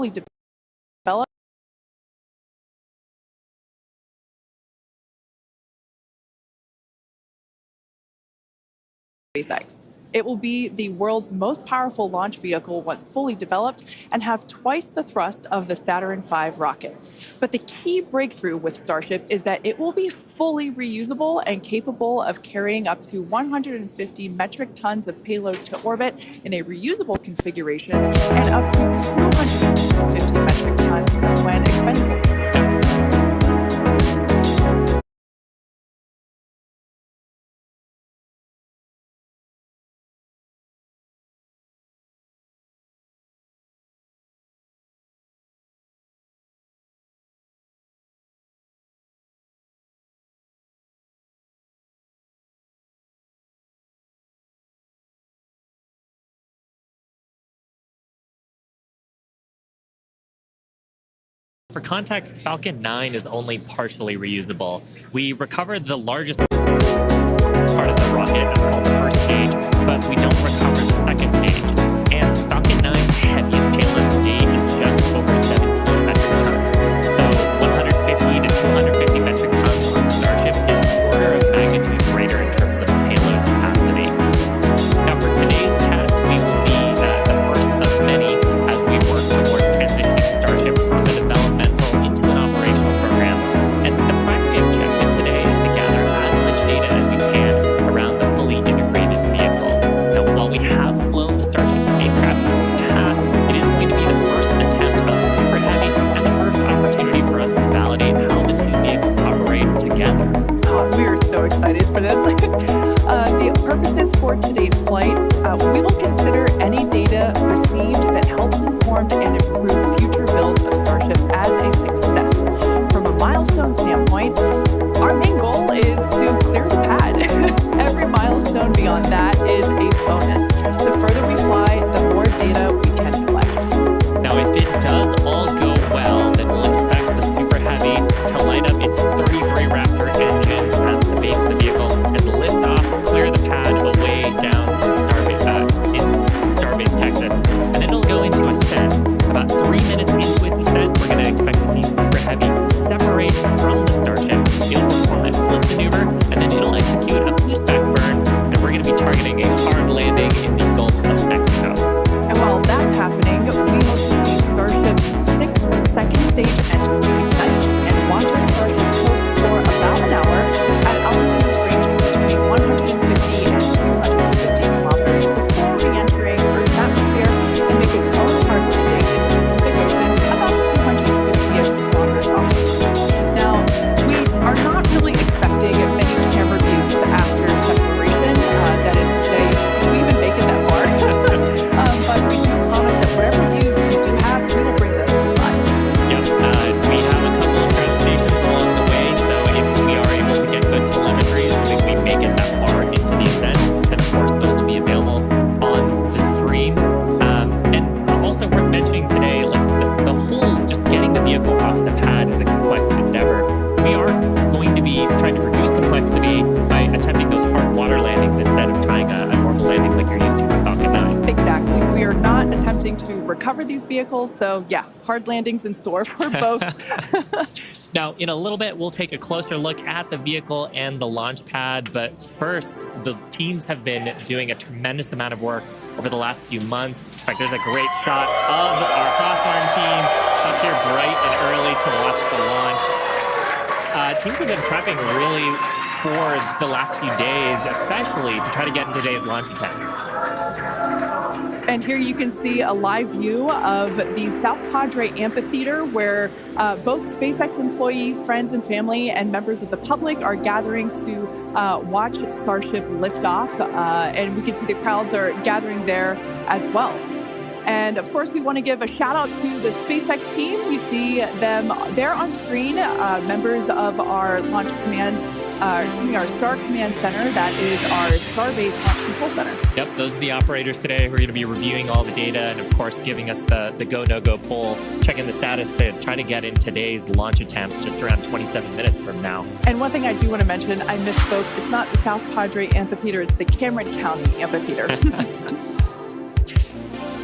fully developed, SpaceX. It will be the world's most powerful launch vehicle once fully developed and have twice the thrust of the Saturn V rocket. But the key breakthrough with Starship is that it will be fully reusable and capable of carrying up to 150 metric tons of payload to orbit in a reusable configuration and up to 250 metric tons when expendable. For context, Falcon 9 is only partially reusable. We recovered the largest part of the rocket, that's called the first stage, but we don't recover the second stage. And Falcon 9's heaviest payload to date is just over 17 metric tons. So 150 to 250 metric tons on Starship is an order of magnitude greater in terms of the payload capacity. Now for today's test, we will be the first of many as we work towards transitioning Starship from a developmental into an operational program. And the primary objective today is to gather as much data as we can around the fully integrated vehicle. Now, while we have flown the Starship spacecraft in the past, it is going to be the first attempt of Super Heavy and the first opportunity for us to validate how the two vehicles operate together. We are so excited for this. The purposes for today's flight, we will consider any data received that helps inform and improve future builds of Starship as a success. From a milestone standpoint, our main goal is to clear the pad. Every milestone beyond that is a bonus. The further we fly, the more data we can collect. Now, if it does all go well, then we'll expect the Super Heavy to light up its 33 Raptor engines at the base of the vehicle and lift off, clear the pad away down from in Starbase, Texas. And then it'll go into ascent. About 3 minutes into its ascent, we're going to expect to see Super Heavy separate from the Starship. It'll perform a flip maneuver, and then it'll execute a boost back burn, and we're going to be targeting a hard landing in the Gulf of Mexico. And while that's happening, we hope to see Starship's 6 second stage engines ignite and launch our Starship coasts for about an hour at altitudes ranging between 150 and 250 kilometers before re-entering Earth's atmosphere and make its own hard landing in the Pacific Ocean about 250-ish kilometers offshore. Now, we are not really expecting many camera views after separation. That is to say, if we even make it that far. But we do promise that whatever views we do have, we will bring them to you live. Yep, we have a couple of ground stations along the way, so if we are able to get good telemetry, assuming we make it that far into the ascent, then of course those will be available on the stream. And also worth mentioning today, like the whole just getting the vehicle off the pad is a complex endeavor. We are going to be trying to reduce complexity by attempting those hard water landings instead of trying a normal landing like you're used to with Falcon 9. Exactly. We are not attempting to recover these vehicles, so yeah, hard landings in store for both. Now, in a little bit, we'll take a closer look at the vehicle and the launch pad. But first, the teams have been doing a tremendous amount of work over the last few months. In fact, there's a great shot of our Hawthorne team up here bright and early to watch the launch. Teams have been prepping really for the last few days, especially to try to get in today's launch attempt. And here you can see a live view of the South Padre Amphitheater where both SpaceX employees, friends and family, and members of the public are gathering to watch Starship lift off. And we can see the crowds are gathering there as well. And of course, we want to give a shout out to the SpaceX team. You see them there on screen, members of our Launch Command, our Star Command Center. That is our Starbase Launch Control Center. Yep, those are the operators today who are going to be reviewing all the data and, of course, giving us the go, no-go poll, checking the status to try to get in today's launch attempt just around 27 minutes from now. And one thing I do want to mention, I misspoke. It's not the South Padre Amphitheater, it's the Cameron County Amphitheater.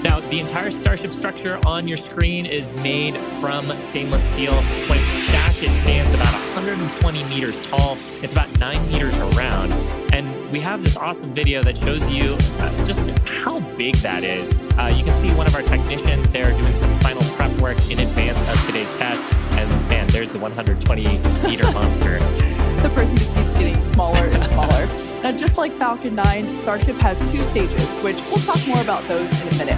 Now, the entire Starship structure on your screen is made from stainless steel. When it's stacked, it stands about 120 meters tall. It's about 9 meters around. And we have this awesome video that shows you just how big that is. You can see one of our technicians there doing some final prep work in advance of today's test. And man, there's the 120-meter monster. The person just keeps getting smaller and smaller. Now, just like Falcon 9, Starship has 2 stages, which we'll talk more about those in a minute.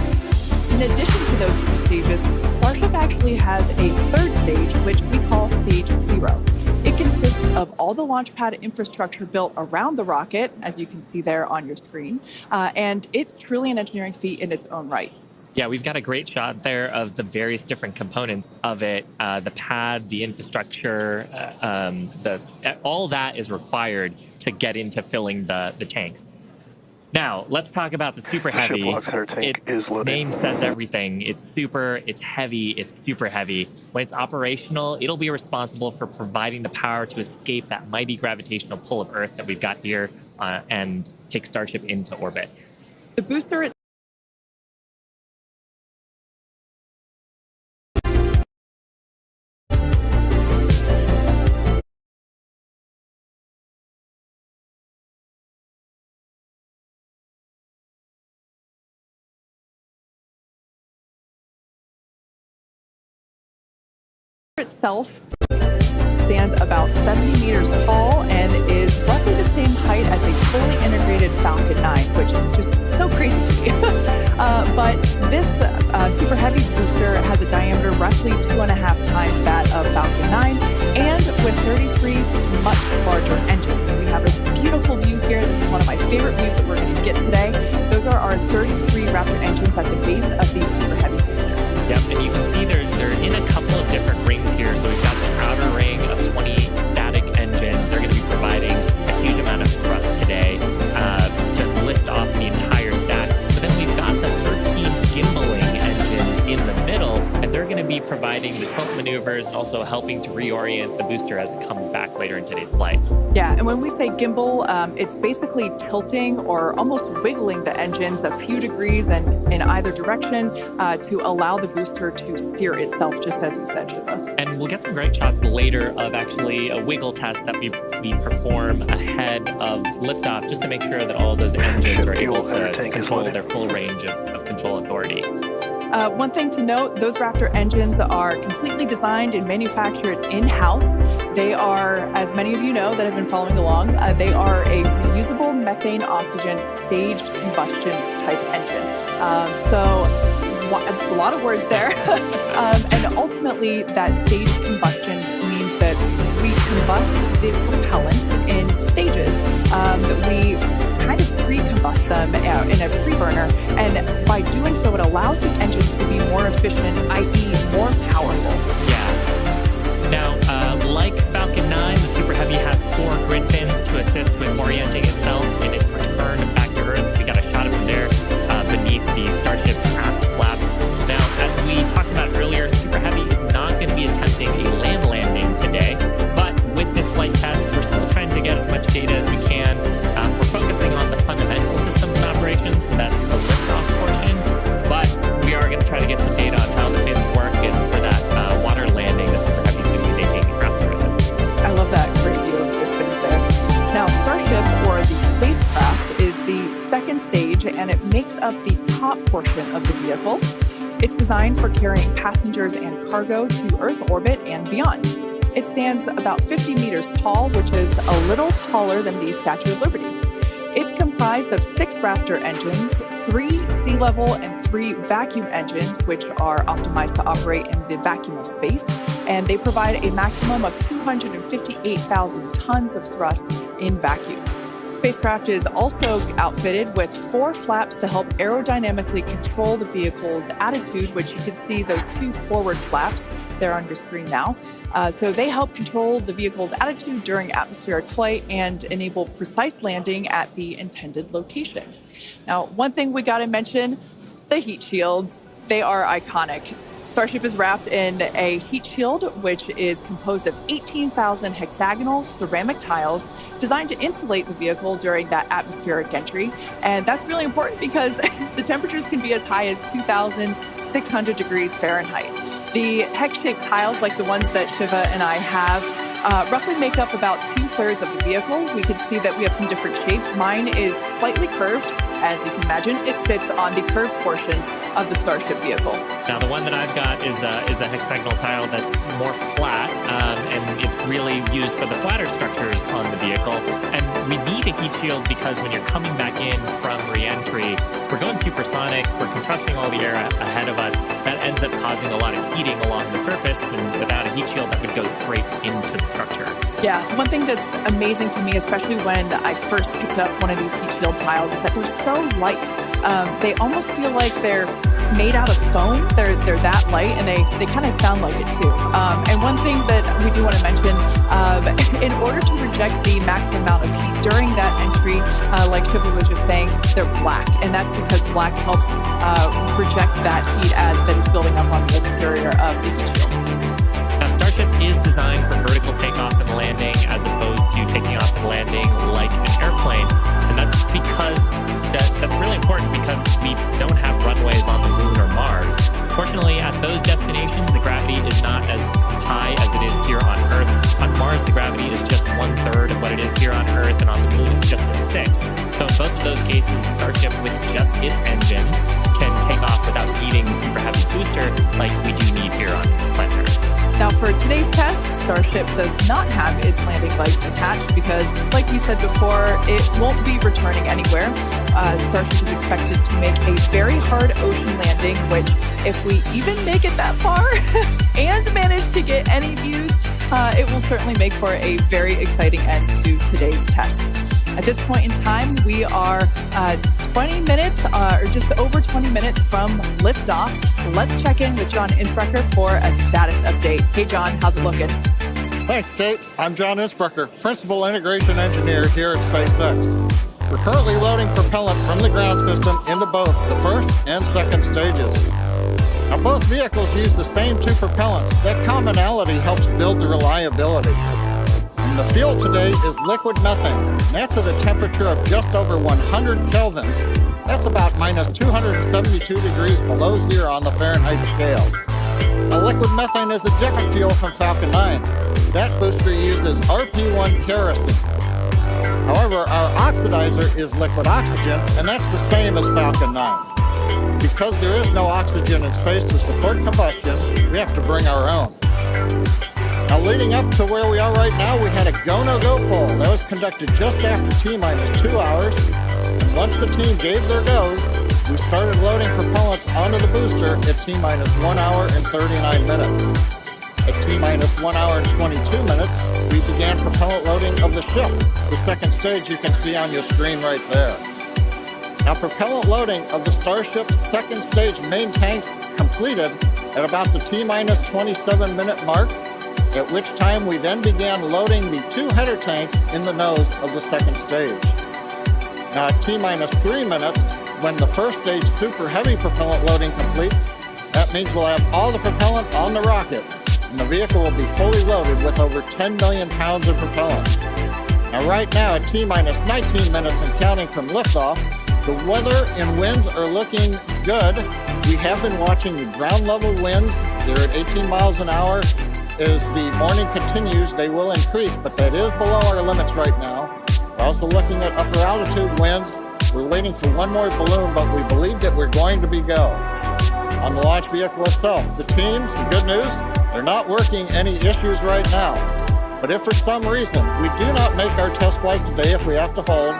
In addition to those 2 stages, Starship actually has a 3rd stage, which we call Stage 0. It consists of all the launch pad infrastructure built around the rocket, as you can see there on your screen, and it's truly an engineering feat in its own right. Yeah, we've got a great shot there of the various different components of it. The pad, the infrastructure, all that is required to get into filling the tanks. Now, let's talk about the Super Heavy. Its name says everything. It's super, it's heavy, it's super heavy. When it's operational, it'll be responsible for providing the power to escape that mighty gravitational pull of Earth that we've got here and take Starship into orbit. The booster itself stands about 70 meters tall and is roughly the same height as a fully integrated Falcon 9, which is just so crazy to me. But this Super Heavy booster has a diameter roughly 2.5 times that of Falcon 9, and with 33 much larger engines. We have a beautiful view here. This is one of my favorite views that we're going to get today. Those are our 33 Raptor engines at the base of the Super Heavy booster. Yep, and you can see they're in a couple of different rings here. So we've got the outer ring of 20 static engines. They're going to be providing a huge amount of thrust today to lift off the entire stack. But then we've got the 13 gimbaling engines in the middle, and they're going to be providing the tilt maneuvers and also helping to reorient the booster as it comes back later in today's flight. Yeah, and when we say gimbal, it's basically tilting or almost wiggling the engines a few degrees and in either direction to allow the booster to steer itself, just as you said, Shiva. And we'll get some great shots later of actually a wiggle test that we perform ahead of liftoff, just to make sure that all of those engines are able to control their full range of control authority. One thing to note, those Raptor engines are completely designed and manufactured in-house. They are, as many of you know that have been following along, they are a reusable methane oxygen staged combustion type engine. So it's a lot of words there. And ultimately, that staged combustion means that we combust the propellant in stages. We kind of pre-combust them in a pre-burner, and by doing so, it allows the engine to be more efficient, i.e. more powerful. Yeah. Now, like Falcon 9, the Super Heavy has 4 grid fins to assist with orienting itself in its return back to Earth. We got a shot of it there beneath the Starship's aft flaps. Now, as we talked about earlier, Super Heavy is not going to be attempting a land landing today, but with this flight test, we're still trying to get as much data as we can. We're focusing on the fundamental systems and operations, so that's the liftoff portion, but we are going to try to get some data on how the fins work and for that water landing that Super Heavy is going to be making afterwards. I love that great view of the fins there. Now, Starship, or the spacecraft, is the 2nd stage, and it makes up the top portion of the vehicle. It's designed for carrying passengers and cargo to Earth orbit and beyond. It stands about 50 meters tall, which is a little taller than the Statue of Liberty. It's comprised of 6 Raptor engines, 3 sea level and 3 vacuum engines, which are optimized to operate in the vacuum of space, and they provide a maximum of 258,000 tons of thrust in vacuum. Spacecraft is also outfitted with 4 flaps to help aerodynamically control the vehicle's attitude, which you can see those 2 forward flaps there on your screen now. So they help control the vehicle's attitude during atmospheric flight and enable precise landing at the intended location. Now, one thing we got to mention, the heat shields. They are iconic. Starship is wrapped in a heat shield, which is composed of 18,000 hexagonal ceramic tiles designed to insulate the vehicle during that atmospheric entry. And that's really important because the temperatures can be as high as 2,600 degrees Fahrenheit. The hex-shaped tiles, like the ones that Shiva and I have, roughly make up about 2/3 of the vehicle. We can see that we have some different shapes. Mine is slightly curved. As you can imagine, it sits on the curved portions of the Starship vehicle. Now, the one that I've got is a hexagonal tile that's more flat, and it's really used for the flatter structures on the vehicle. And we need a heat shield because when you're coming back in from re-entry, we're going supersonic, we're compressing all the air ahead of us. That ends up causing a lot of heating along the surface, and without a heat shield, that would go straight into the structure. Yeah, one thing that's amazing to me, especially when I first picked up one of these heat shield tiles, is that they're so light. They almost feel like they're made out of foam. They're that light, and they kind of sound like it too. And one thing that we do want to mention, in order to reject the maximum amount of heat during that entry, like Shiva was just saying, they're black, and that's because black helps reject that heat that is building up on the exterior of the heat shield. Now, Starship is designed for vertical takeoff and landing as opposed to taking off and landing like an airplane. And that's because that's really important because we don't have runways on the Moon or Mars. Fortunately, at those destinations, the gravity is not as high as it is here on Earth. On Mars, the gravity is just 1/3 of what it is here on Earth, and on the Moon, it's just a sixth. So in both of those cases, Starship, with just its engines, can take off without needing the super heavy booster like we do need here on planet Earth. Now, for today's test, Starship does not have its landing lights attached because, like we said before, it won't be returning anywhere. Starship is expected to make a very hard ocean landing, which, if we even make it that far and manage to get any views, it will certainly make for a very exciting end to today's test. At this point in time, we are 20 minutes, or just over 20 minutes from liftoff. Let's check in with John Innsbrucker for a status update. Hey, John, how's it looking? Thanks, Kate. I'm John Innsbrucker, Principal Integration Engineer here at SpaceX. We're currently loading propellant from the ground system into both the first and second stages. Now, both vehicles use the same two propellants. That commonality helps build the reliability. And the fuel today is liquid methane. That's at a temperature of just over 100 kelvins. That's about minus 272 degrees below zero on the Fahrenheit scale. Now, liquid methane is a different fuel from Falcon 9. That booster uses RP1 kerosene. However, our oxidizer is liquid oxygen, and that's the same as Falcon 9. Because there is no oxygen in space to support combustion, we have to bring our own. Now, leading up to where we are right now, we had a go-no-go poll. That was conducted just after T-minus 2 hours. And once the team gave their goes, we started loading propellants onto the booster at T-minus 1 hour and 39 minutes. At T-minus 1 hour and 22 minutes, we began propellant loading of the ship. The second stage you can see on your screen right there. Now, propellant loading of the Starship's second stage main tanks completed at about the T-minus 27-minute mark, at which time we then began loading the two header tanks in the nose of the second stage. Now, at T-minus 3 minutes, when the first stage super heavy propellant loading completes, that means we'll have all the propellant on the rocket, and the vehicle will be fully loaded with over 10 million pounds of propellant. Now, right now, at T-minus 19 minutes and counting from liftoff, the weather and winds are looking good. We have been watching the ground level winds. They're at 18 miles an hour. As the morning continues, they will increase, but that is below our limits right now. We're also looking at upper altitude winds. We're waiting for one more balloon, but we believe that we're going to be go. On the launch vehicle itself, the teams, the good news, they're not working any issues right now. But if for some reason we do not make our test flight today, if we have to hold,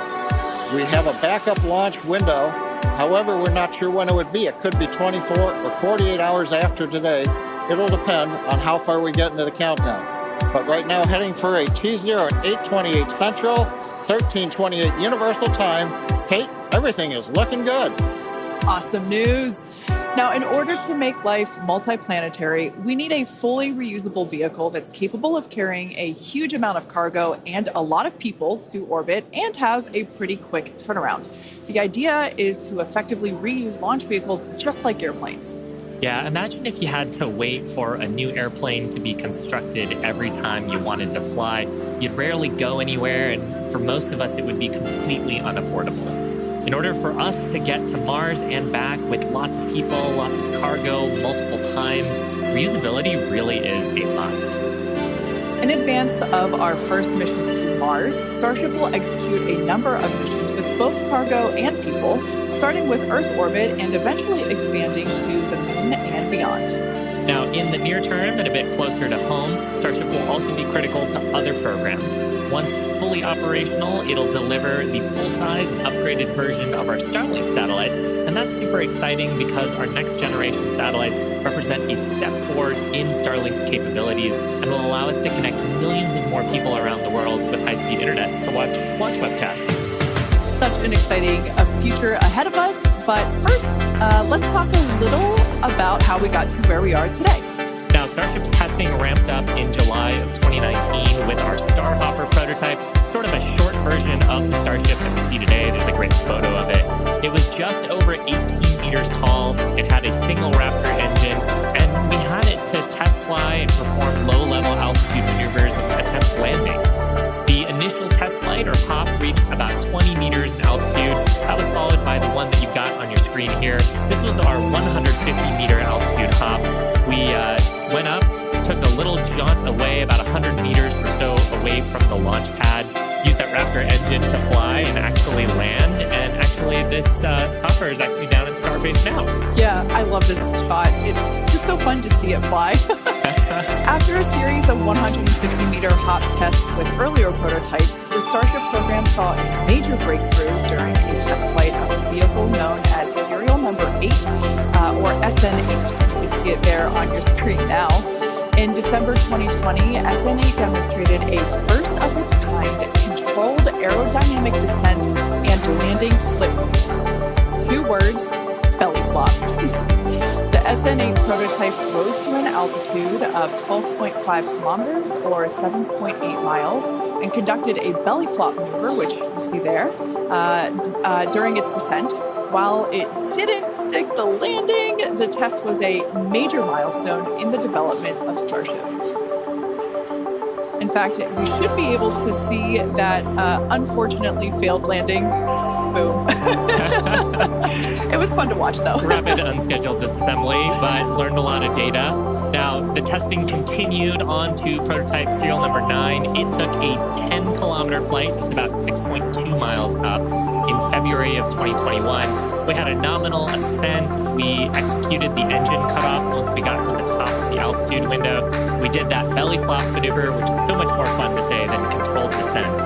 we have a backup launch window. However, we're not sure when it would be. It could be 24 or 48 hours after today. It'll depend on how far we get into the countdown. But right now, heading for a T0 at 8:28 Central, 13:28 Universal Time. Kate, everything is looking good. Awesome news. Now, in order to make life multiplanetary, we need a fully reusable vehicle that's capable of carrying a huge amount of cargo and a lot of people to orbit and have a pretty quick turnaround. The idea is to effectively reuse launch vehicles just like airplanes. Yeah, imagine if you had to wait for a new airplane to be constructed every time you wanted to fly. You'd rarely go anywhere, and for most of us, it would be completely unaffordable. In order for us to get to Mars and back with lots of people, lots of cargo, multiple times, reusability really is a must. In advance of our first missions to Mars, Starship will execute a number of missions with both cargo and people, starting with Earth orbit and eventually expanding to the Moon and beyond. Now, in the near term and a bit closer to home, Starship will also be critical to other programs. Once fully operational, it'll deliver the full-size and upgraded version of our Starlink satellites, and that's super exciting because our next-generation satellites represent a step forward in Starlink's capabilities and will allow us to connect millions of more people around the world with high-speed internet to watch launch webcasts. Such an exciting future ahead of us, but first, let's talk a little about how we got to where we are today. Now, Starship's testing ramped up in July of 2019 with our Starhopper prototype, sort of a short version of the Starship that we see today. There's a great photo of it. It was just over 18 meters tall. It had a single Raptor engine, and we had it to test fly and perform low-level altitude maneuvers and attempt landing. The initial test flight, or hop, reached about 20 meters in altitude. That was followed by the one that you've got on your screen here. This was our 150-meter altitude hop. We went up, took a little jaunt away, about 100 meters or so away from the launch pad, used that Raptor engine to fly and actually land, and actually this hopper is actually down in Starbase now. Yeah, I love this shot. It's just so fun to see it fly. After a series of 150-meter hop tests with earlier prototypes, the Starship program saw a major breakthrough during a test flight of a vehicle known as Serial Number 8, or SN8. You can see it there on your screen now. In December 2020, SN8 demonstrated a first-of-its-kind controlled aerodynamic descent and landing flip maneuver. 2 words, belly flop. The SN8 prototype rose to an altitude of 12.5 kilometers or 7.8 miles and conducted a belly flop maneuver, which you see there, during its descent. While it didn't stick the landing, the test was a major milestone in the development of Starship. In fact, we should be able to see that unfortunately failed landing. Boom. It was fun to watch, though. Rapid unscheduled disassembly, but learned a lot of data. Now, the testing continued on to prototype serial number 9. It took a 10-kilometer flight. It's about 6.2 miles up in February of 2021. We had a nominal ascent. We executed the engine cutoffs once we got to the top of the altitude window. We did that belly flop maneuver, which is so much more fun to say than controlled descent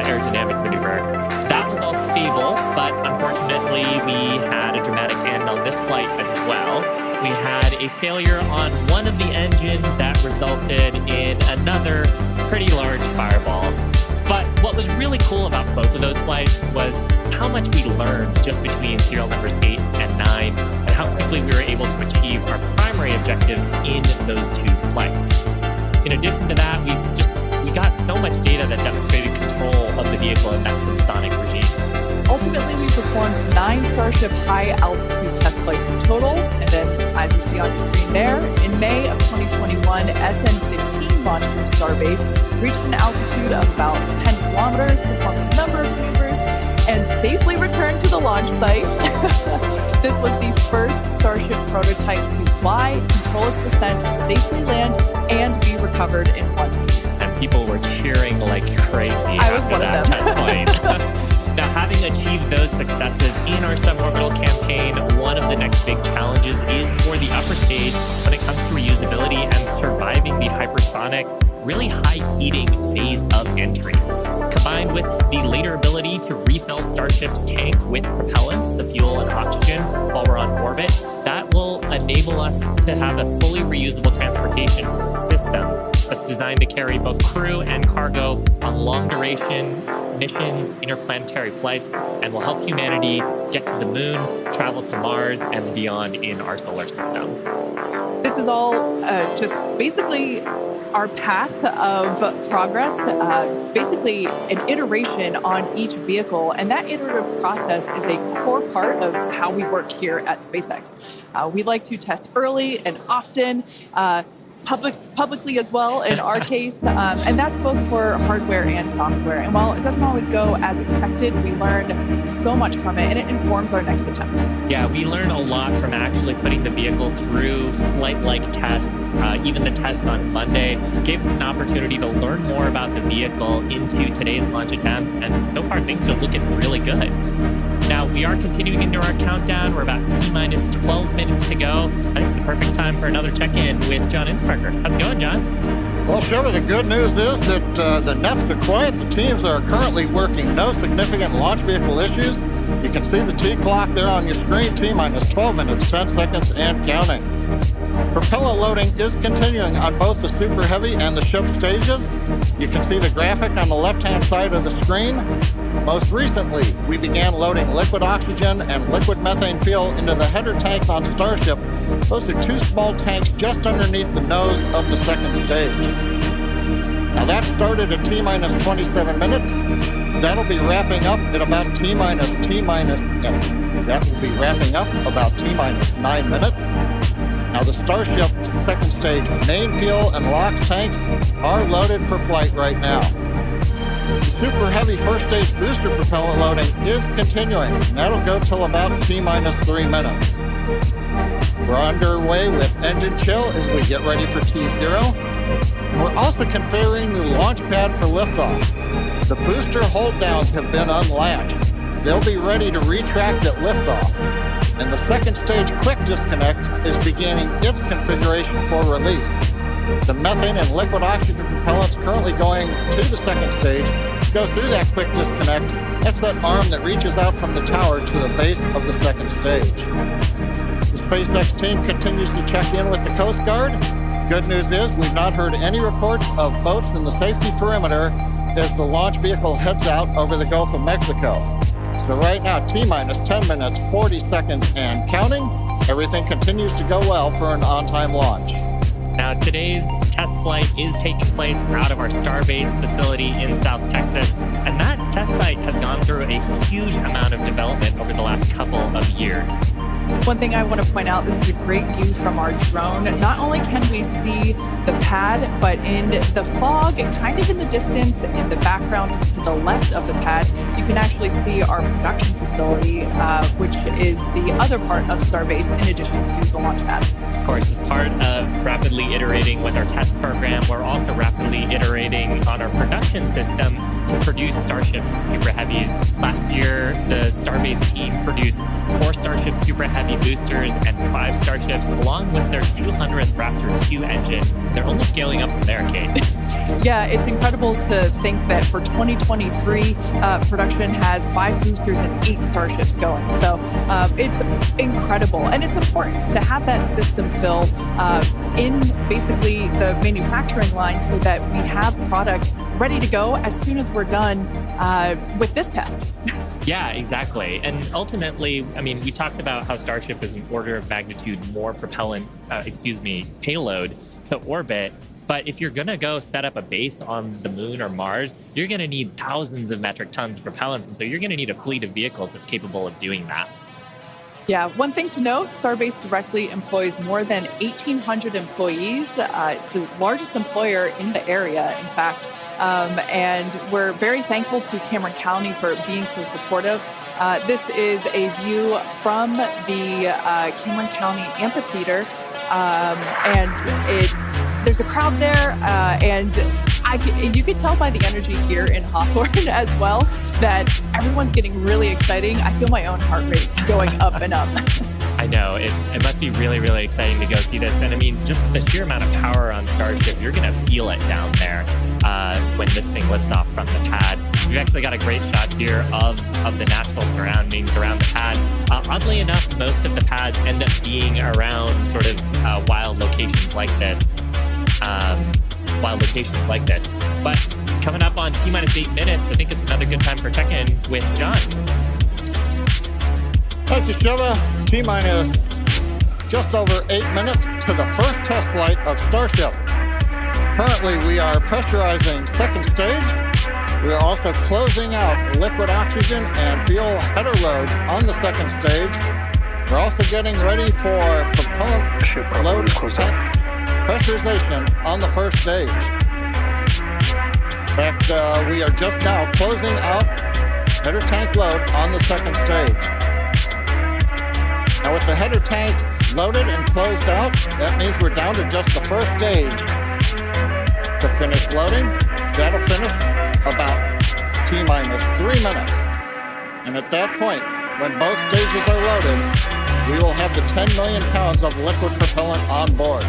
aerodynamic maneuver. That was all stable, but unfortunately, we had a dramatic end on this flight as well. We had a failure on one of the engines that resulted in another pretty large fireball. But what was really cool about both of those flights was how much we learned just between serial numbers 8 and 9 and how quickly we were able to achieve our primary objectives in those 2 flights. In addition to that, we got so much data that demonstrated control of the vehicle in that subsonic regime. Ultimately, we performed 9 Starship high-altitude test flights in total, and then, as you see on your screen there, in May of 2021, SN15 launched from Starbase, reached an altitude of about 10 kilometers, performed a number of maneuvers, and safely returned to the launch site. This was the first Starship prototype to fly, control its descent, safely land, and be recovered in one piece. And people were cheering like crazy after that test flight. Now, having achieved those successes in our suborbital campaign, one of the next big challenges is for the upper stage when it comes to reusability and surviving the hypersonic, really high heating phase of entry. Combined with the later ability to refill Starship's tank with propellants, the fuel and oxygen, while we're on orbit, that will enable us to have a fully reusable transportation system that's designed to carry both crew and cargo on long-duration missions, interplanetary flights, and will help humanity get to the moon, travel to Mars, and beyond in our solar system. This is all just basically our path of progress, basically an iteration on each vehicle, and that iterative process is a core part of how we work here at SpaceX. We like to test early and often, publicly as well in our case, and that's both for hardware and software. And while it doesn't always go as expected, we learn so much from it, and it informs our next attempt. Yeah, we learn a lot from actually putting the vehicle through flight-like tests. Even the test on Monday gave us an opportunity to learn more about the vehicle into today's launch attempt, and so far things are looking really good. Now, we are continuing into our countdown. We're about T-minus 12 minutes to go. I think it's a perfect time for another check-in with John Insprecher. How's it going, John? Well, Shiva, the good news is that the nets are quiet. The teams are currently working. No significant launch vehicle issues. You can see the T clock there on your screen. T-minus 12 minutes, 10 seconds, and counting. Propellant loading is continuing on both the Super Heavy and the ship stages. You can see the graphic on the left-hand side of the screen. Most recently, we began loading liquid oxygen and liquid methane fuel into the header tanks on Starship. Those are two small tanks just underneath the nose of the second stage. Now that started at T-minus 27 minutes. That'll be wrapping up at about that will be wrapping up about T-minus 9 minutes. Now the Starship second stage main fuel and LOX tanks are loaded for flight right now. The Super Heavy first stage booster propellant loading is continuing. That'll go till about T-minus 3 minutes. We're underway with engine chill as we get ready for T0. We're also configuring the launch pad for liftoff. The booster hold downs have been unlatched. They'll be ready to retract at liftoff. And the second stage quick disconnect is beginning its configuration for release. The methane and liquid oxygen propellants currently going to the second stage go through that quick disconnect. That's that arm that reaches out from the tower to the base of the second stage. The SpaceX team continues to check in with the Coast Guard. Good news is we've not heard any reports of boats in the safety perimeter as the launch vehicle heads out over the Gulf of Mexico. So right now, T-minus 10 minutes, 40 seconds, and counting. Everything continues to go well for an on-time launch. Now, today's test flight is taking place out of our Starbase facility in South Texas, and that test site has gone through a huge amount of development over the last couple of years. One thing I want to point out, this is a great view from our drone. Not only can we see the pad, but in the fog, kind of in the distance, in the background to the left of the pad, you can actually see our production facility, which is the other part of Starbase in addition to the launch pad. Of course, as part of rapidly iterating with our test program, we're also rapidly iterating on our production system to produce Starships and Super Heavies. Last year, the Starbase team produced 4 Starship Super Heavy boosters and 5 Starships, along with their 200th Raptor 2 engine. They're only scaling up from there, Kate. Yeah, it's incredible to think that for 2023, production has 5 boosters and 8 Starships going. So it's incredible. And it's important to have that system fill in basically the manufacturing line so that we have product ready to go as soon as we're done with this test. Yeah, exactly. And ultimately, I mean, we talked about how Starship is an order of magnitude more payload to orbit. But if you're going to go set up a base on the moon or Mars, you're going to need thousands of metric tons of propellants. And so you're going to need a fleet of vehicles that's capable of doing that. Yeah, one thing to note, Starbase directly employs more than 1,800 employees. It's the largest employer in the area, in fact. And we're very thankful to Cameron County for being so supportive. This is a view from the Cameron County Amphitheater. There's a crowd there, and you could tell by the energy here in Hawthorne as well that everyone's getting really exciting. I feel my own heart rate going up and up. I know. It must be really, really exciting to go see this. And I mean, just the sheer amount of power on Starship, you're going to feel it down there when this thing lifts off from the pad. We've actually got a great shot here of the natural surroundings around the pad. Oddly enough, most of the pads end up being around sort of wild locations like this. But coming up on T-minus 8 minutes, I think it's another good time for check-in with John. Thank you, Shiva. T-minus just over 8 minutes to the first test flight of Starship. Currently, we are pressurizing second stage. We are also closing out liquid oxygen and fuel header loads on the second stage. We're also getting ready for propellant load tank pressurization on the first stage. In fact, we are just now closing out header tank load on the second stage. Now with the header tanks loaded and closed out, that means we're down to just the first stage to finish loading. That'll finish about T-minus 3 minutes. And at that point, when both stages are loaded, we will have the 10 million pounds of liquid propellant on board.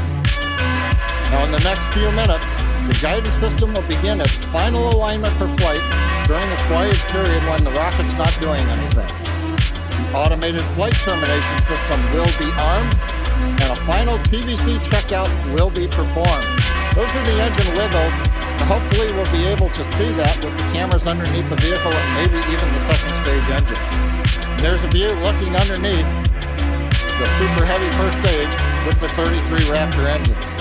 Now in the next few minutes, the guidance system will begin its final alignment for flight during the quiet period when the rocket's not doing anything. The automated flight termination system will be armed, and a final TVC checkout will be performed. Those are the engine wiggles, and hopefully we'll be able to see that with the cameras underneath the vehicle and maybe even the second stage engines. And there's a view looking underneath the super heavy first stage with the 33 Raptor engines.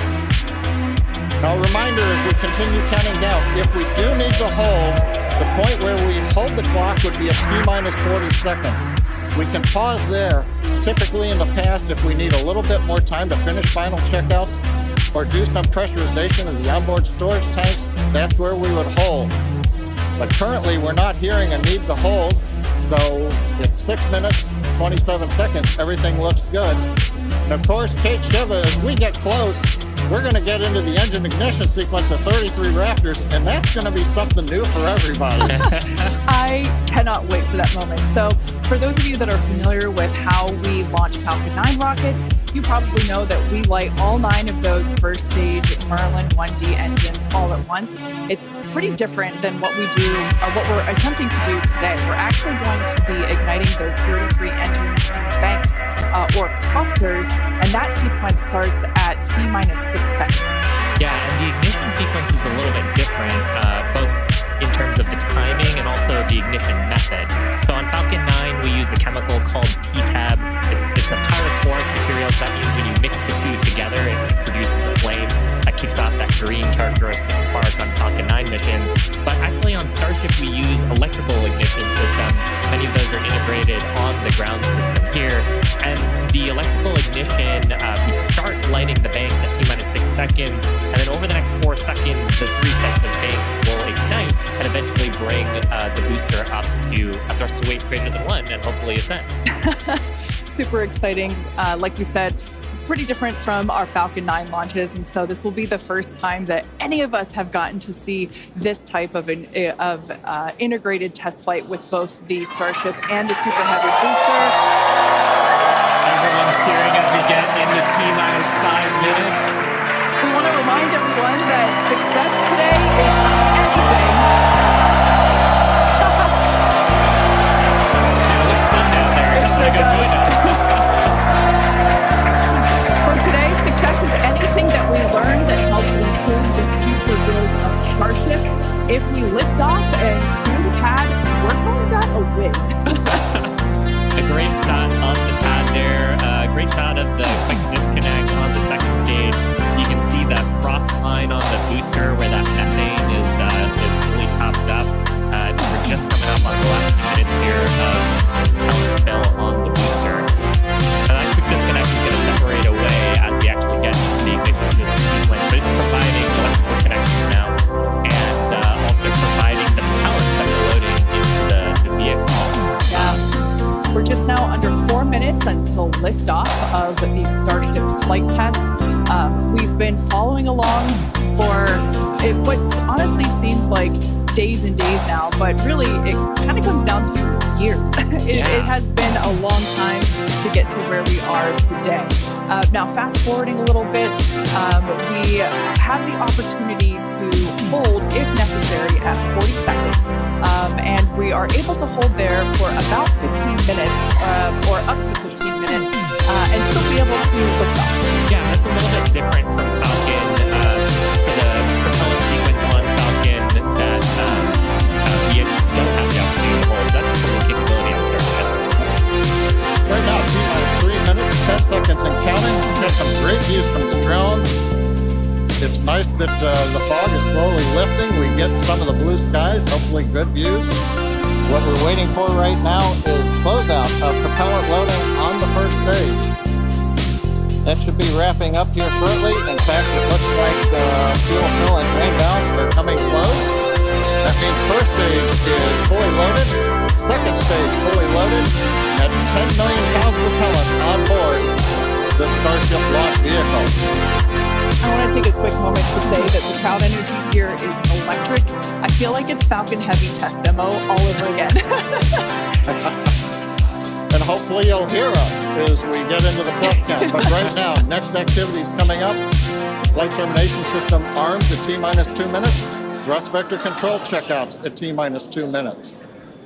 Now a reminder as we continue counting down, if we do need to hold, the point where we hold the clock would be at T-minus 40 seconds. We can pause there. Typically in the past, if we need a little bit more time to finish final checkouts or do some pressurization of the onboard storage tanks, that's where we would hold. But currently we're not hearing a need to hold, so at 6 minutes, 27 seconds, everything looks good. And of course, Kate Shiva, as we get close, we're going to get into the engine ignition sequence of 33 Raptors, and that's going to be something new for everybody. I cannot wait for that moment. So for those of you that are familiar with how we launch Falcon 9 rockets, you probably know that we light all 9 of those first stage Merlin 1D engines all at once. It's pretty different than what we do, or what we're attempting to do today. We're actually going to be igniting those 33 engines in banks or clusters, and that sequence starts at T-minus 6 seconds. Yeah, and the ignition sequence is a little bit different, both in terms of the timing and also the ignition method. So on Falcon 9, we use a chemical called T-Tab. It's a pyrophoric material, so that means when you mix the two together, it produces a flame that kicks off that green characteristic spark on Falcon 9 missions. But actually on Starship, we use electrical ignition systems. Many of those are integrated on the ground system here. And the electrical ignition, we start lighting the banks at T-minus 6 seconds, and then over the next 4 seconds, the 3 sets of banks will ignite and eventually bring the booster up to a thrust to weight greater than 1 and hopefully ascend. Super exciting. Like we said, pretty different from our Falcon 9 launches, and so this will be the first time that any of us have gotten to see this type of integrated test flight with both the Starship and the Super Heavy booster. Everyone's cheering as we get into T-minus 5 minutes. We want to remind everyone that success today is anything. It looks fun down there. I'm just going to go join it. For today, success is anything that we learn that helps improve the future builds of Starship. If we lift off and clear the pad, we're calling that a win. A great shot on the pad there. A great shot of the quick disconnect on the second stage. You can see the frost line on the booster where that methane is fully topped up. We're just coming up on the last few minutes here of pellet fill on the booster. And that quick disconnect is going to separate away as we actually get into the ignition system sequence, but it's providing electrical connections now and also providing the pellets that are loading into the vehicle. Yeah. We're just now under 4 minutes until liftoff of the Starship flight test. We've been following along for what honestly seems like days and days now, but really it kind of comes down to years. It has been a long time to get to where we are today. Now, fast forwarding a little bit, we have the opportunity to hold, if necessary, at 40 seconds. And we are able to hold there for about 15 minutes, or up to 15 minutes, and still be able to lift off. Yeah, that's a little bit different from Falcon. For the propellant sequence on Falcon, that we don't have the opportunity to hold. So that's a cool capability on Starship. Right now, T-minus 3 minutes, 10 seconds and counting. We've got some great views from the drone. It's nice that the fog is slowly lifting. We get some of the blue skies, hopefully good views. What we're waiting for right now is closeout of propellant loading on the first stage. That should be wrapping up here shortly. In fact, it looks like fuel fill and drain valves are coming close. That means first stage is fully loaded, second stage fully loaded, and 10 million pounds of propellant on board the Starship launch vehicle. I want to take a quick moment to say that the crowd energy here is electric. I feel like it's Falcon Heavy test demo all over again. And hopefully you'll hear us as we get into the plus count. But right now, next activity is coming up. Flight termination system arms at T-minus 2 minutes. Thrust vector control checkouts at T-minus 2 minutes.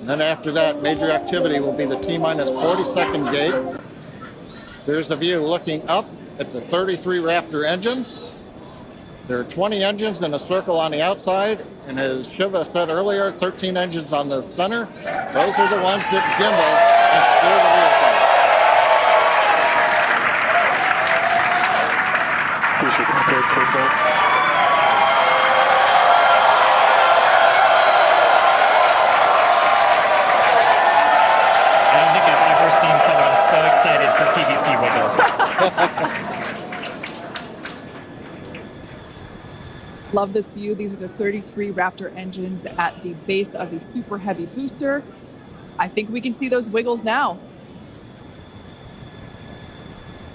And then after that, major activity will be the T-minus 40-second gate. There's a view looking up at the 33 Raptor engines. There are 20 engines in a circle on the outside, and as Shiva said earlier, 13 engines on the center. Those are the ones that gimbal and steer the vehicle. I don't think I've ever seen someone so excited for TVC wiggles. Love this view. These are the 33 Raptor engines at the base of the Super Heavy booster. I think we can see those wiggles now.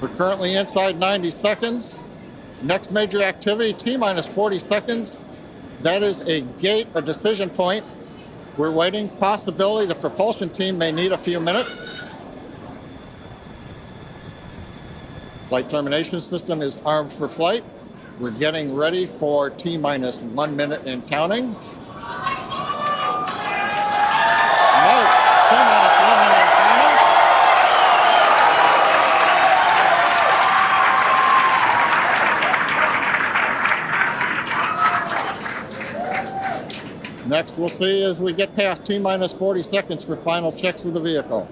We're currently inside 90 seconds. Next major activity, T-minus 40 seconds. That is a gate, a decision point. We're waiting. Possibility the propulsion team may need a few minutes. Flight termination system is armed for flight. We're getting ready for T-minus 1 minute and counting. No, T-minus 1 minute and counting. Next, we'll see as we get past T-minus 40 seconds for final checks of the vehicle.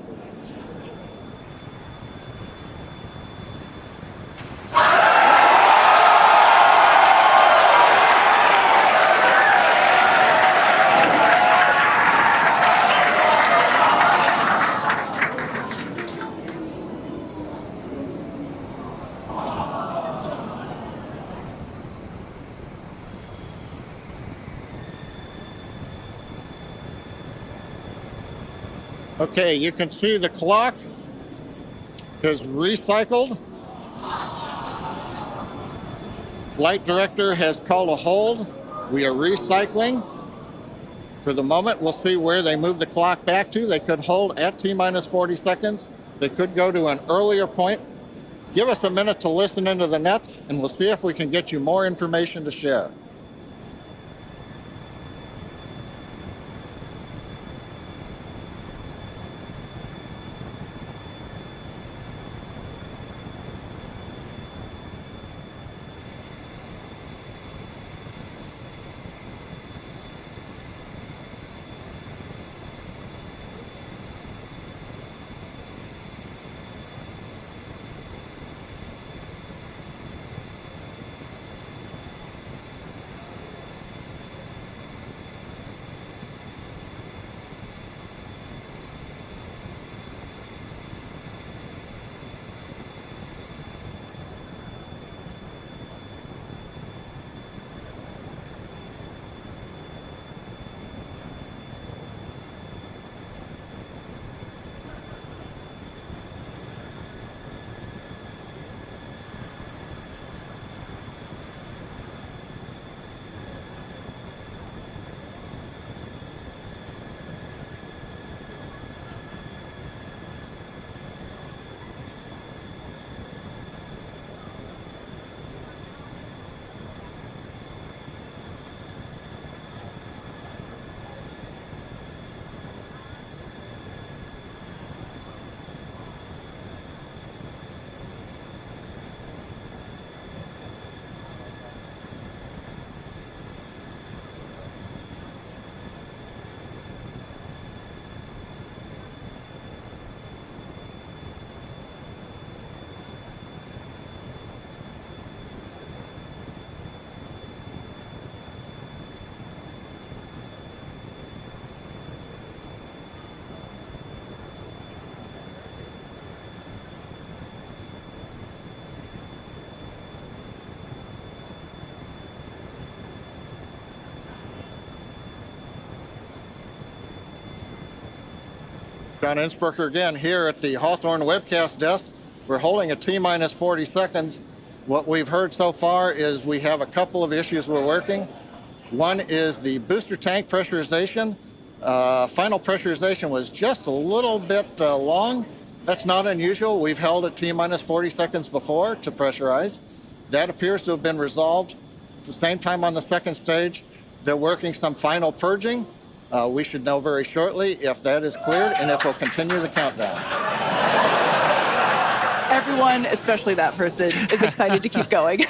Okay, you can see the clock has recycled. Flight director has called a hold. We are recycling. For the moment, we'll see where they move the clock back to. They could hold at T-minus 40 seconds. They could go to an earlier point. Give us a minute to listen into the nets, and we'll see if we can get you more information to share. John Innsbrucker again here at the Hawthorne webcast desk. We're holding at T-minus 40 seconds. What we've heard so far is we have a couple of issues we're working. One is the booster tank pressurization. Final pressurization was just a little bit long. That's not unusual. We've held at T-minus 40 seconds before to pressurize. That appears to have been resolved. At the same time on the second stage, they're working some final purging. We should know very shortly if that is cleared and if we'll continue the countdown. Everyone, especially that person, is excited to keep going.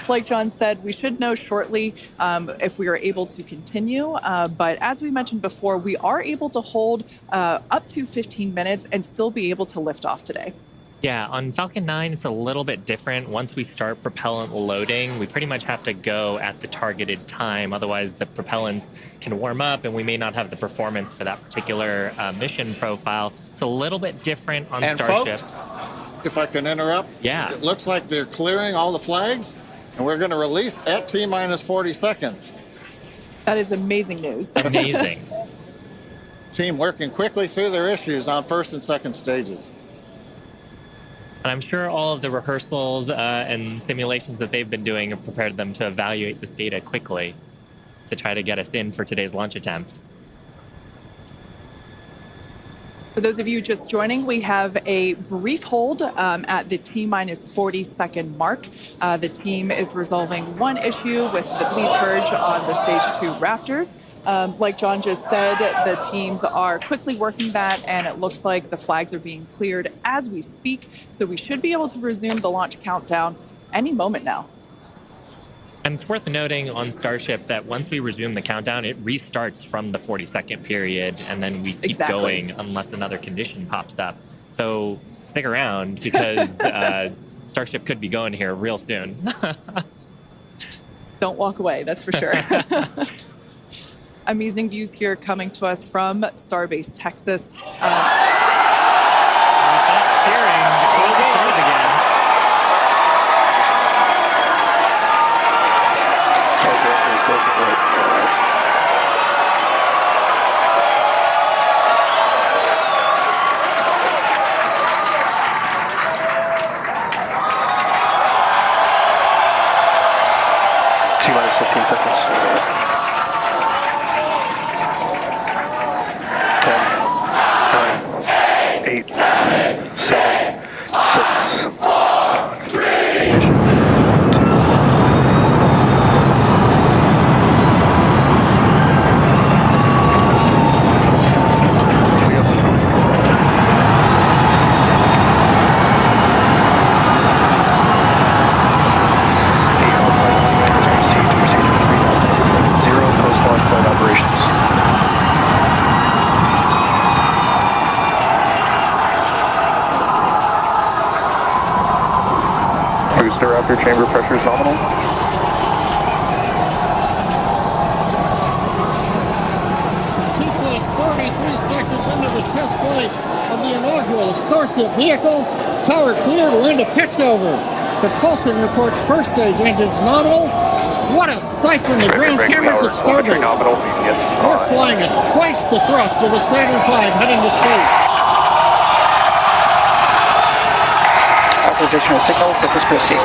Like John said, we should know shortly if we are able to continue. But as we mentioned before, we are able to hold up to 15 minutes and still be able to lift off today. Yeah, on Falcon 9, it's a little bit different. Once we start propellant loading, we pretty much have to go at the targeted time. Otherwise, the propellants can warm up and we may not have the performance for that particular mission profile. It's a little bit different on Starship. Folks, if I can interrupt, yeah, it looks like they're clearing all the flags and we're going to release at T-minus 40 seconds. That is amazing news. Amazing. Team working quickly through their issues on first and second stages. And I'm sure all of the rehearsals and simulations that they've been doing have prepared them to evaluate this data quickly to try to get us in for today's launch attempt. For those of you just joining, we have a brief hold at the T-minus 40 second mark. The team is resolving one issue with the bleed purge on the stage 2 Raptors. Like John just said, the teams are quickly working that, and it looks like the flags are being cleared as we speak. So we should be able to resume the launch countdown any moment now. And it's worth noting on Starship that once we resume the countdown, it restarts from the 40-second period, and then we keep going unless another condition pops up. So stick around because Starship could be going here real soon. Don't walk away, that's for sure. Amazing views here coming to us from Starbase, Texas. Cheering to close the start again. T-minus 15 seconds. 10, 9, 8, 7, 6, 5, 3. Your chamber pressure is nominal. 2 plus 43 seconds into the test flight of the inaugural Starship vehicle. Tower cleared, we're into pitch over. Propulsion reports first stage engines nominal. What a sight from the ground cameras at Starbase. We're flying at twice the thrust of the Saturn V heading to space. Authorization of signal, surface proceed.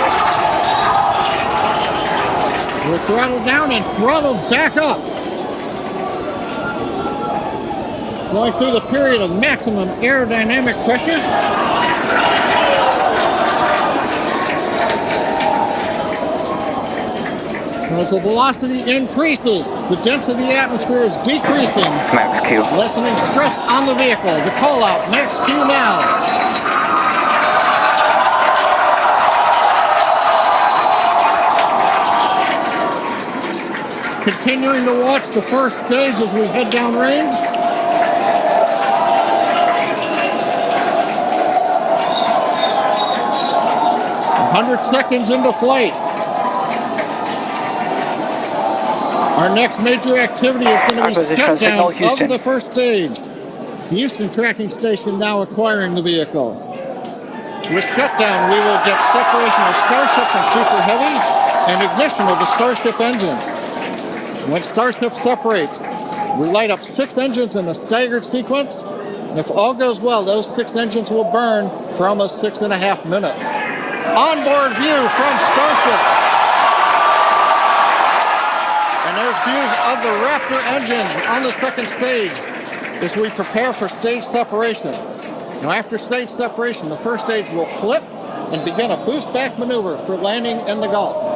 We're throttled down and throttled back up. Going through the period of maximum aerodynamic pressure. As the velocity increases, the density of the atmosphere is decreasing. Max Q. Lessening stress on the vehicle. The call out, max Q now. Continuing to watch the first stage as we head down range. "100 seconds into flight. Our next major activity is going to be shutdown of the first stage. The Houston tracking station now acquiring the vehicle. With shutdown, we will get separation of Starship and Super Heavy and ignition of the Starship engines. When Starship separates, we light up 6 engines in a staggered sequence. And if all goes well, those 6 engines will burn for almost 6.5 minutes. Onboard view from Starship. And there's views of the Raptor engines on the second stage as we prepare for stage separation. Now after stage separation, the first stage will flip and begin a boost back maneuver for landing in the Gulf.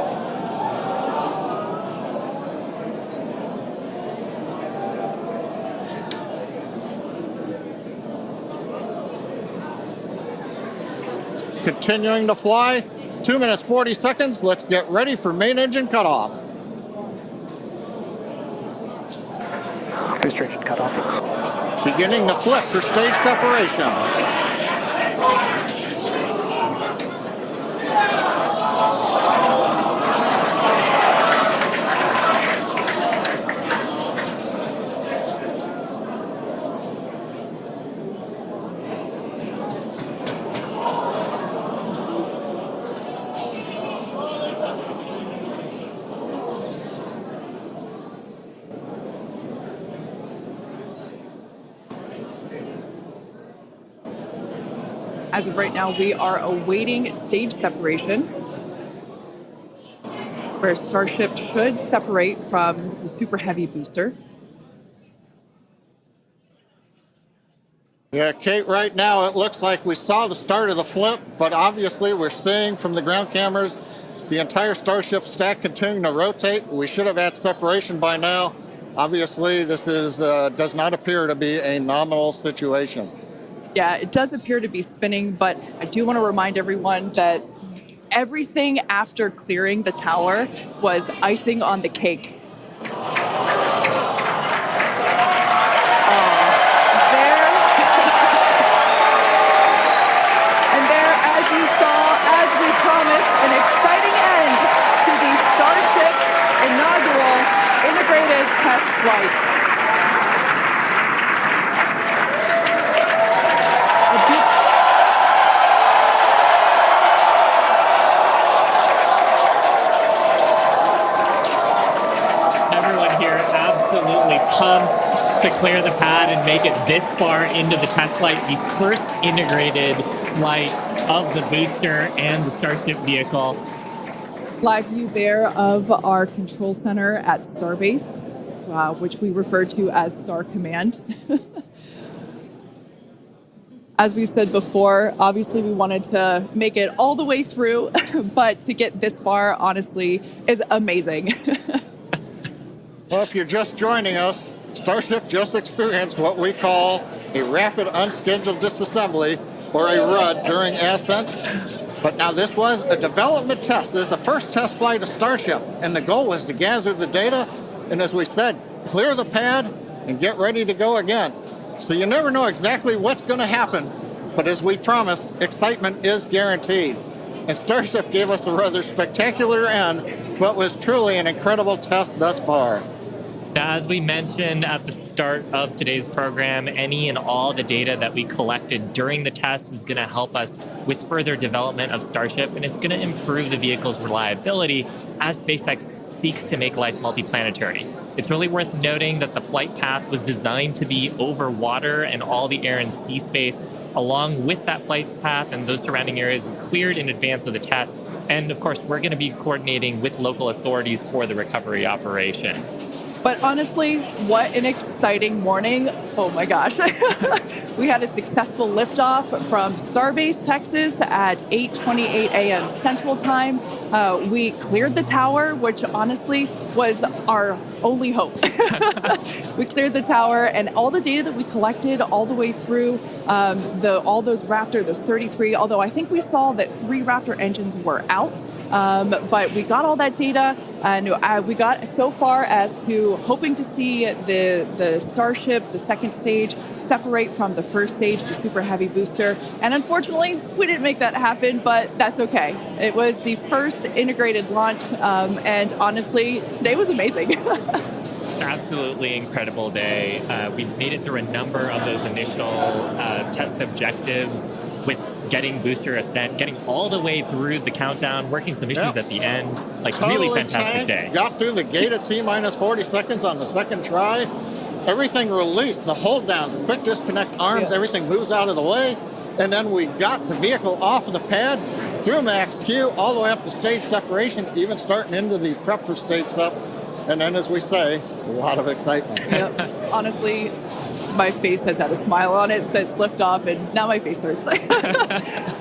Continuing to fly, 2 minutes 40 seconds. Let's get ready for main engine cutoff. Booster engine cutoff. Beginning the flip for stage separation. As of right now, we are awaiting stage separation, where Starship should separate from the Super Heavy booster. Yeah, Kate, right now it looks like we saw the start of the flip, but obviously we're seeing from the ground cameras the entire Starship stack continuing to rotate. We should have had separation by now. Obviously, this is does not appear to be a nominal situation. Yeah, it does appear to be spinning, but I do want to remind everyone that everything after clearing the tower was icing on the cake. As you saw, as we promised, an exciting end to the Starship inaugural integrated test flight. Everyone here absolutely pumped to clear the pad and make it this far into the test flight, the first integrated flight of the booster and the Starship vehicle. Live view there of our control center at Starbase, which we refer to as Star Command. As we said before, obviously we wanted to make it all the way through, but to get this far, honestly, is amazing. Well, if you're just joining us, Starship just experienced what we call a rapid unscheduled disassembly, or a RUD, during ascent. But now this was a development test. This is the first test flight of Starship, and the goal was to gather the data, and as we said, clear the pad and get ready to go again. So you never know exactly what's going to happen, but as we promised, excitement is guaranteed. And Starship gave us a rather spectacular end, but was truly an incredible test thus far. Now, as we mentioned at the start of today's program, any and all the data that we collected during the test is going to help us with further development of Starship, and it's going to improve the vehicle's reliability as SpaceX seeks to make life multiplanetary. It's really worth noting that the flight path was designed to be over water and all the air and sea space. Along with that flight path and those surrounding areas were cleared in advance of the test. And of course, we're going to be coordinating with local authorities for the recovery operations. But honestly, what an exciting morning. Oh my gosh. We had a successful liftoff from Starbase, Texas at 8:28 a.m. Central Time. We cleared the tower, which honestly was our only hope. We cleared the tower, and all the data that we collected all the way through all those Raptor, those 33, although I think we saw that 3 Raptor engines were out. But we got all that data, and we got so far as to hoping to see the Starship, the second stage, separate from the first stage, the Super Heavy booster. And unfortunately, we didn't make that happen, but that's okay. It was the first integrated launch, and honestly, today was amazing. Absolutely incredible day. We made it through a number of those initial test objectives with getting booster ascent, getting all the way through the countdown, working some issues at the end. Like, totally really fantastic day. Got through the gate at T-minus 40 seconds on the second try. everything released, the hold downs, the quick disconnect arms, everything moves out of the way. And then we got the vehicle off of the pad, through max Q, all the way up to stage separation, even starting into the prep for stage sep. And then, as we say, a lot of excitement. Yep. Honestly, my face has had a smile on it since liftoff, and now my face hurts.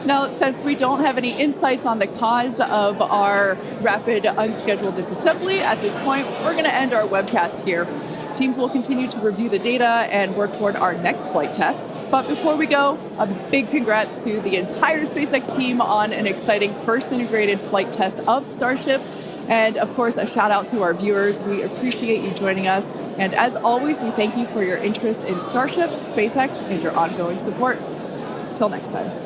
Now, since we don't have any insights on the cause of our rapid unscheduled disassembly at this point, we're going to end our webcast here. Teams will continue to review the data and work toward our next flight test. But before we go, a big congrats to the entire SpaceX team on an exciting first integrated flight test of Starship. And of course, a shout out to our viewers. We appreciate you joining us. And as always, we thank you for your interest in Starship, SpaceX, and your ongoing support. Till next time.